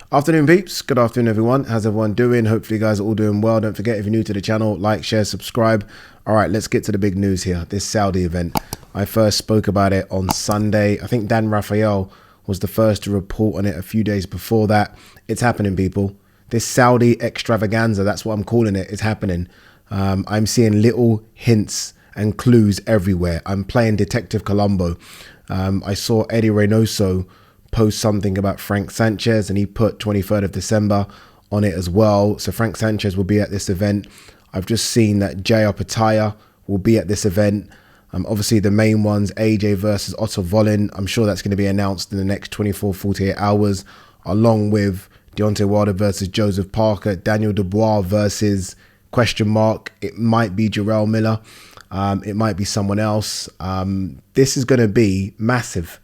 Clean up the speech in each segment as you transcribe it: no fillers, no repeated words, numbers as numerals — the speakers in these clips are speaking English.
Afternoon, peeps. Good afternoon, everyone. How's everyone doing? Hopefully, you guys are all doing well. Don't forget, if you're new to the channel, like, share, subscribe. All right, let's get to the big news here. This Saudi event. I first spoke about it on Sunday. I think Dan Raphael was the first to report on it a few days before that. It's happening, people. This Saudi Extravaganza, that's what I'm calling it, is happening. I'm seeing little hints and clues everywhere. I'm playing Detective Columbo. I saw Eddie Reynoso post something about Frank Sanchez, and he put 23rd of December on it as well. So Frank Sanchez will be at this event. I've just seen that Jaya Pataya will be at this event. Obviously the main ones, AJ versus Otto Wallin. I'm sure that's going to be announced in the next 24, 48 hours, along with Deontay Wilder versus Joseph Parker, Daniel Dubois versus question mark. It might be Jarrell Miller. It might be someone else. This is going to be massive.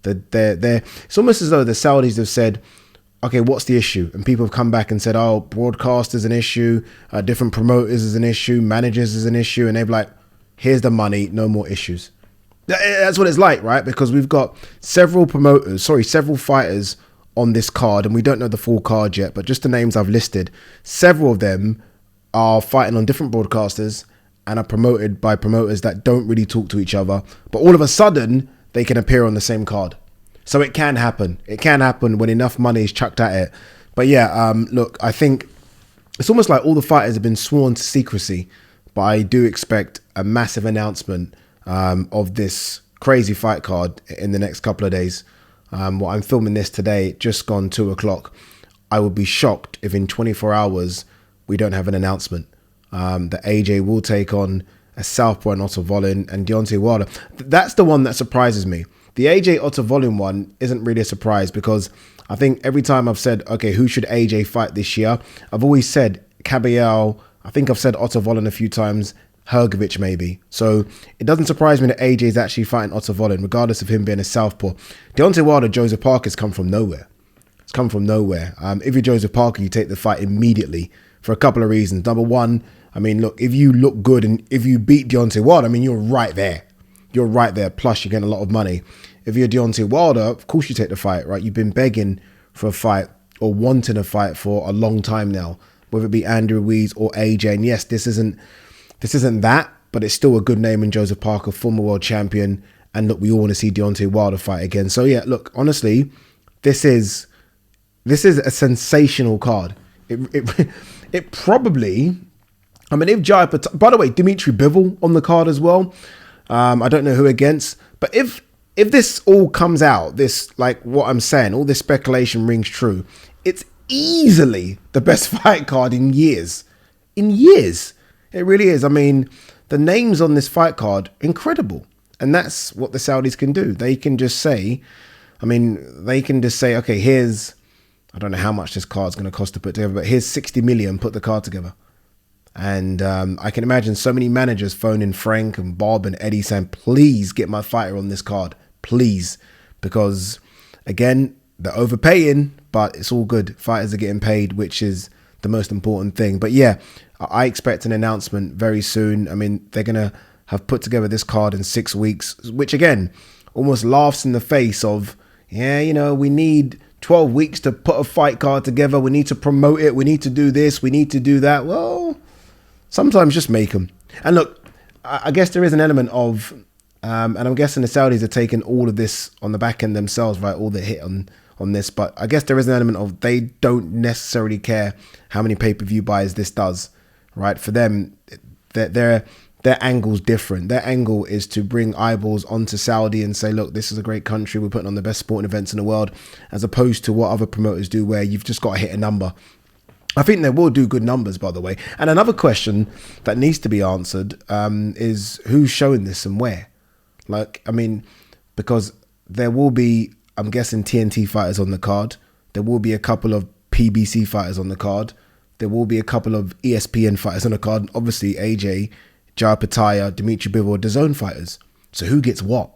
It's almost as though the Saudis have said, okay, what's the issue? And people have come back and said, oh, broadcast is an issue, different promoters is an issue, managers is an issue. And they're like, here's the money, no more issues. That's what it's like, right? Because we've got several fighters on this card, and we don't know the full card yet, but just the names I've listed, several of them are fighting on different broadcasters and are promoted by promoters that don't really talk to each other. But all of a sudden, they can appear on the same card. So it can happen. It can happen when enough money is chucked at it. But yeah, look, I think it's almost like all the fighters have been sworn to secrecy, but I do expect a massive announcement of this crazy fight card in the next couple of days. Well, I'm filming this today, just gone 2 o'clock. I would be shocked if in 24 hours we don't have an announcement that AJ will take on a southpaw and Otto Wallin and Deontay Wilder. That's the one that surprises me. The AJ Otto Wallin one isn't really a surprise, because I think every time I've said, okay, who should AJ fight this year? I've always said Caballero. I think I've said Otto Wallin a few times, Hrgovic maybe. So it doesn't surprise me that AJ is actually fighting Otto Wallin, regardless of him being a southpaw. Deontay Wilder, Joseph Parker has come from nowhere. It's come from nowhere. If you're Joseph Parker, you take the fight immediately for a couple of reasons. Number one, I mean, look, if you look good and if you beat Deontay Wilder, I mean, you're right there. You're right there. Plus, you're getting a lot of money. If you're Deontay Wilder, of course you take the fight, right? You've been begging for a fight or wanting a fight for a long time now, whether it be Andrew Ruiz or AJ. And yes, this isn't that, but it's still a good name in Joseph Parker, former world champion. And look, we all want to see Deontay Wilder fight again. So yeah, look, honestly, this is a sensational card. It probably, I mean, if Jaya Pataya, by the way, Dimitri Bivol on the card as well. I don't know who against, but if this all comes out, this, like what I'm saying, all this speculation rings true, it's easily the best fight card in years. In years. It really is. I mean, the names on this fight card, incredible. And that's what the Saudis can do. They can just say, okay, here's, I don't know how much this card's going to cost to put together, but here's 60 million, put the card together. And I can imagine so many managers phoning Frank and Bob and Eddie saying, please get my fighter on this card, please. Because, again, they're overpaying, but it's all good. Fighters are getting paid, which is the most important thing. But yeah, I expect an announcement very soon. I mean, they're going to have put together this card in 6 weeks, which, again, almost laughs in the face of, yeah, you know, we need 12 weeks to put a fight card together. We need to promote it. We need to do this. We need to do that. Well, sometimes just make them. And look, I guess there is an element of, and I'm guessing the Saudis are taking all of this on the back end themselves, right? All the hit on this. But I guess there is an element of they don't necessarily care how many pay-per-view buys this does, right? For them, their angle's different. Their angle is to bring eyeballs onto Saudi and say, look, this is a great country. We're putting on the best sporting events in the world, as opposed to what other promoters do where you've just got to hit a number. I think they will do good numbers, by the way. And another question that needs to be answered is who's showing this and where? Like, I mean, because there will be, I'm guessing, TNT fighters on the card. There will be a couple of PBC fighters on the card. There will be a couple of ESPN fighters on the card. Obviously, AJ, Jaya Pataya, Dimitri Bivol, DAZN fighters. So who gets what?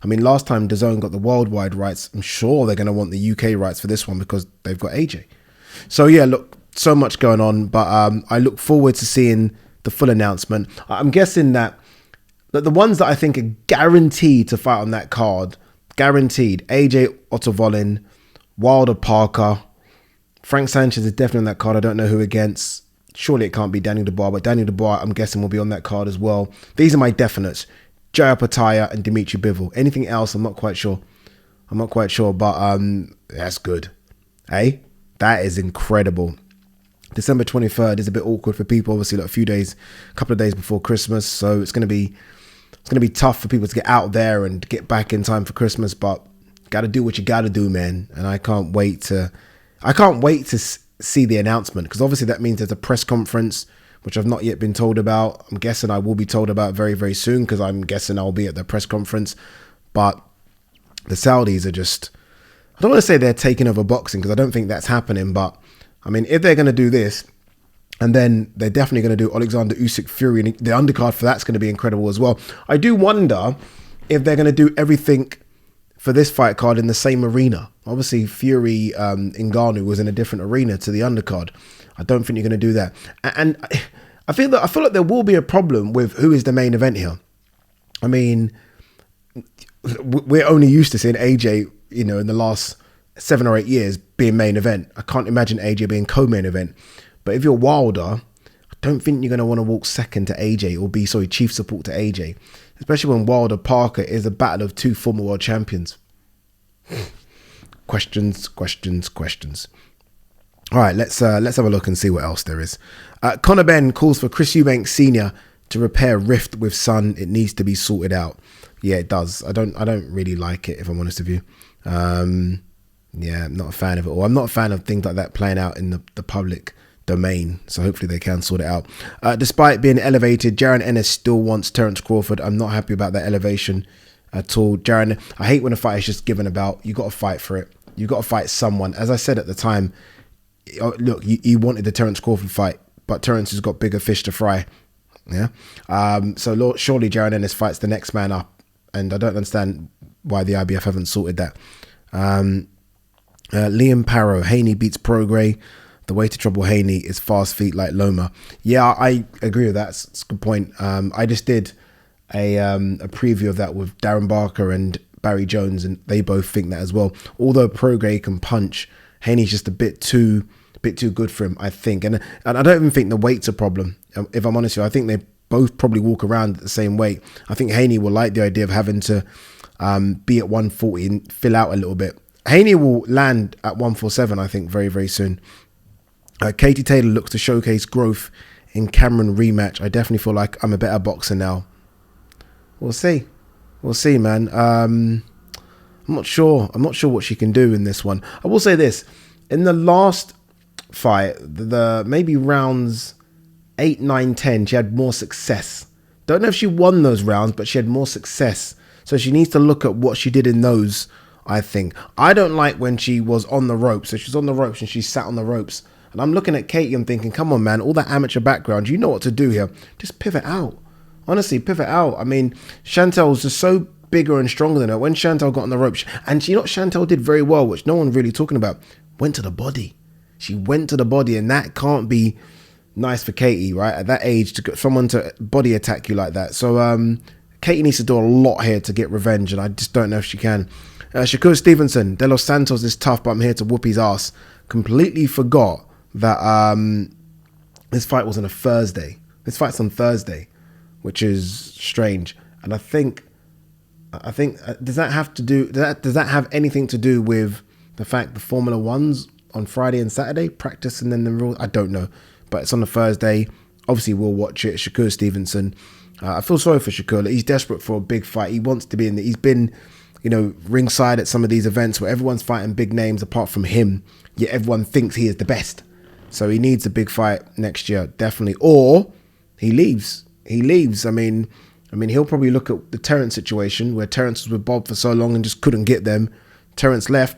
I mean, last time DAZN got the worldwide rights, I'm sure they're going to want the UK rights for this one because they've got AJ. So yeah, look, so much going on, but I look forward to seeing the full announcement. I'm guessing that the ones that I think are guaranteed to fight on that card, guaranteed, AJ Otto Wallin, Wilder Parker, Frank Sanchez is definitely on that card. I don't know who against. Surely it can't be Daniel Dubois, but Daniel Dubois, I'm guessing, will be on that card as well. These are my definites. Jaya Pataya and Dimitri Bivol. Anything else, I'm not quite sure. But that's good. Hey, that is incredible. December 23rd is a bit awkward for people. Obviously, like a couple of days before Christmas. So it's going to be tough for people to get out there and get back in time for Christmas. But got to do what you got to do, man. And I can't wait to see the announcement, because obviously that means there's a press conference, which I've not yet been told about. I'm guessing I will be told about very, very soon, because I'm guessing I'll be at the press conference. But the Saudis are just, I don't want to say they're taking over boxing, because I don't think that's happening. But I mean, if they're going to do this, and then they're definitely going to do Alexander Usyk Fury, and the undercard for that's going to be incredible as well. I do wonder if they're going to do everything for this fight card in the same arena. Obviously, Fury Ngannou was in a different arena to the undercard. I don't think you're going to do that. And I feel like there will be a problem with who is the main event here. I mean, we're only used to seeing AJ, in the last 7 or 8 years being main event. I can't imagine AJ being co-main event. But if you're Wilder, I don't think you're going to want to walk second to AJ or chief support to AJ. Especially when Wilder Parker is a battle of 2 former world champions. Questions. All right, let's have a look and see what else there is. Conor Benn calls for Chris Eubank Sr. to repair rift with son. It needs to be sorted out. Yeah, it does. I don't really like it, if I'm honest with you. Yeah, I'm not a fan of it all. I'm not a fan of things like that playing out in the public domain, so hopefully they can sort it out. Despite being elevated, Jaron Ennis still wants Terence Crawford. I'm not happy about that elevation at all. Jaron, I hate when a fight is just given about. You got to fight for it. You got to fight someone. As I said at the time, look, you wanted the Terence Crawford fight, but Terence has got bigger fish to fry. Yeah. So surely Jaron Ennis fights the next man up, and I don't understand why the IBF haven't sorted that. Liam Parrow, Haney beats Prograis. The way to trouble Haney is fast feet like Loma. Yeah, I agree with that. It's a good point. I just did a preview of that with Darren Barker and Barry Jones, and they both think that as well. Although Prograis can punch, Haney's just a bit too good for him, I think. And I don't even think the weight's a problem. If I'm honest with you, I think they both probably walk around at the same weight. I think Haney will like the idea of having to be at 140 and fill out a little bit. Haney will land at 147, I think, very, very soon. Katie Taylor looks to showcase growth in Cameron rematch. I definitely feel like I'm a better boxer now. We'll see, man. I'm not sure what she can do in this one. I will say this: in the last fight, the maybe rounds 8, 9, 10, she had more success. Don't know if she won those rounds, but she had more success. So she needs to look at what she did in those, I think. I don't like when she was on the ropes. So she's on the ropes and she sat on the ropes. And I'm looking at Katie, I'm thinking, come on, man, all that amateur background, you know what to do here. Just pivot out. Honestly, pivot out. I mean, Chantel's just so bigger and stronger than her. When Chantel got on the ropes, and you know what Chantel did very well, which no one really talking about, went to the body. She went to the body, and that can't be nice for Katie, right? At that age, to get someone to body attack you like that. So Katie needs to do a lot here to get revenge, and I just don't know if she can. Shakur Stevenson, De Los Santos is tough, but I'm here to whoop his ass. Completely forgot that this fight was on a Thursday. This fight's on Thursday, which is strange. And I think does that have anything to do with the fact the Formula One's on Friday and Saturday practice, and then the rules? I don't know, but it's on a Thursday. Obviously, we'll watch it. Shakur Stevenson. I feel sorry for Shakur. He's desperate for a big fight. He wants to be in. He's been, ringside at some of these events where everyone's fighting big names apart from him. Yet everyone thinks he is the best. So he needs a big fight next year, definitely. Or he leaves. I mean, he'll probably look at the Terence situation where Terence was with Bob for so long and just couldn't get them. Terence left,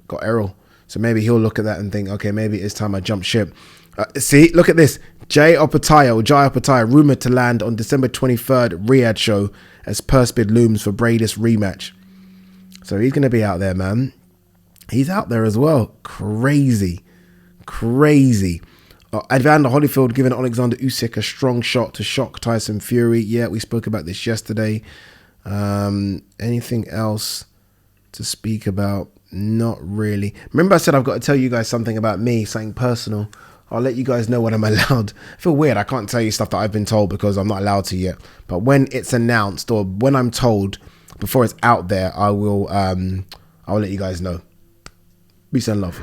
got Errol. So maybe he'll look at that and think, okay, maybe it's time I jump ship. See, look at this. Jai Opataya, rumoured to land on December 23rd Riyadh show as purse bid looms for Bradis rematch. So he's going to be out there, man. He's out there as well. Crazy. Evander Holyfield giving Alexander Usyk a strong shot to shock Tyson Fury. Yeah, we spoke about this yesterday. Anything else to speak about? Not really. Remember I said I've got to tell you guys something about me, something personal. I'll let you guys know when I'm allowed. I feel weird. I can't tell you stuff that I've been told because I'm not allowed to yet. But when it's announced or when I'm told, before it's out there, I'll let you guys know. Peace and love.